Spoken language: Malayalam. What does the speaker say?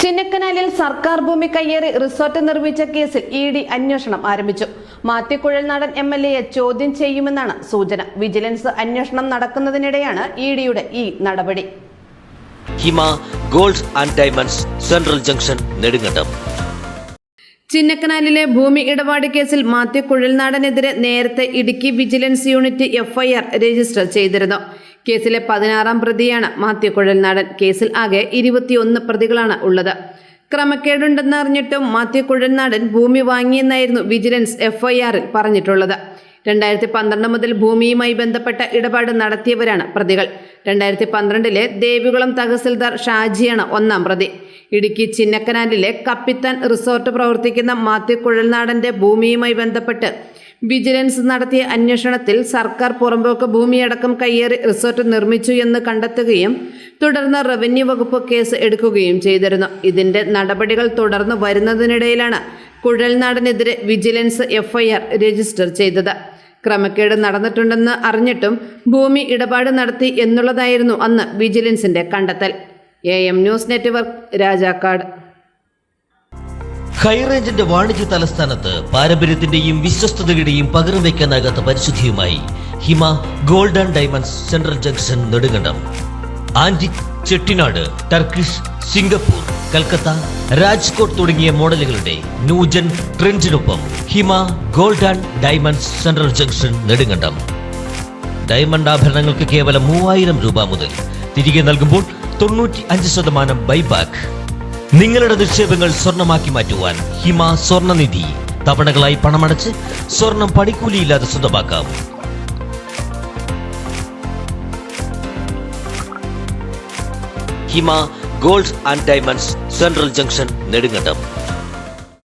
ചിന്നക്കനാലിൽ സർക്കാർ ഭൂമി കയ്യേറി റിസോർട്ട് നിർമ്മിച്ച കേസിൽ ഇഡി അന്വേഷണം ആരംഭിച്ചു. മാത്യു കുഴൽനാടൻ എംഎൽഎയെ ചോദ്യം ചെയ്യുമെന്നാണ് സൂചന. വിജിലൻസ് അന്വേഷണം നടക്കുന്നതിനിടെയാണ് ഇഡിയുടെ ഈ നടപടി. Hima gold and diamonds central junction Nedumkandam. ചിന്നക്കനാലിലെ ഭൂമി ഇടപാട് കേസിൽ മാത്യു കുഴൽനാടനെതിരെ നേരത്തെ Idukki vigilance unit FIR register ചെയ്തിരുന്നു. കേസിലെ 16-ാം പ്രതിയാണ് മാത്യു കുഴൽനാടൻ. കേസിൽ ആകെ 21 പ്രതികളാണ് ഉള്ളത്. ക്രമക്കേടുണ്ടെന്ന് അറിഞ്ഞിട്ടും മാത്യു കുഴൽനാടൻ ഭൂമി വാങ്ങിയെന്നായിരുന്നു വിജിലൻസ് എഫ്ഐആറിൽ പറഞ്ഞിട്ടുള്ളത്. 2012 മുതൽ ഭൂമിയുമായി ബന്ധപ്പെട്ട ഇടപാട് നടത്തിയവരാണ് പ്രതികൾ. 2012 ദേവികുളം തഹസിൽദാർ ഷാജിയാണ് 1-ാം പ്രതി. ഇടുക്കി ചിന്നക്കനാലിലെ കപ്പിത്താൻ റിസോർട്ട് പ്രവർത്തിക്കുന്ന മാത്യു കുഴൽനാടന്റെ ഭൂമിയുമായി ബന്ധപ്പെട്ട് വിജിലൻസ് നടത്തിയ അന്വേഷണത്തിൽ സർക്കാർ പുറമ്പോക്ക് ഭൂമിയടക്കം കയ്യേറി റിസോർട്ട് നിർമ്മിച്ചു എന്ന് കണ്ടെത്തുകയും തുടർന്ന് റവന്യൂ വകുപ്പ് കേസ് എടുക്കുകയും ചെയ്തിരുന്നു. ഇതിന്റെ നടപടികൾ തുടർന്നു വരുന്നതിനിടയിലാണ് കുഴൽനാടനെതിരെ വിജിലൻസ് എഫ്ഐആർ രജിസ്റ്റർ ചെയ്തത്. ക്രമക്കേട് നടന്നിട്ടുണ്ടെന്ന് അറിഞ്ഞിട്ടും ഭൂമി ഇടപാട് നടത്തി എന്നുള്ളതായിരുന്നു അന്ന് വിജിലൻസിന്റെ കണ്ടെത്തൽ. AM news network, Rajakkad. ഹൈറേഞ്ചിന്റെ വാണിജ്യ തലസ്ഥാനത്ത് പാരമ്പര്യത്തിന്റെയും വിശ്വസ്തതയുടെയും പകരം വയ്ക്കാനാകാത്ത പരിശുദ്ധിയുമായി Hima gold and diamonds central junction Nedumkandam. Antique, Chettinad, Turkish, Singapore, Calcutta, Rajkot തുടങ്ങിയ മോഡലുകളുടെ ന്യൂജൻ ട്രെൻഡിനൊപ്പം ഹിമ gold and diamonds central junction നെടുങ്കണ്ടം. ഡയമണ്ട് ആഭരണങ്ങൾക്ക് കേവലം 3000 രൂപ മുതൽ. തിരികെ നൽകുമ്പോൾ 95% ബൈബാക്ക്. നിങ്ങളുടെ നിക്ഷേപങ്ങൾ സ്വർണമാക്കി മാറ്റുവാൻ ഹിമ സ്വർണനിധി. തവണകളായി പണമടച്ച് സ്വർണം പണിക്കൂലിയില്ലാതെ സ്വന്തമാക്കാം. Hima gold and diamonds central junction Nedumkandam.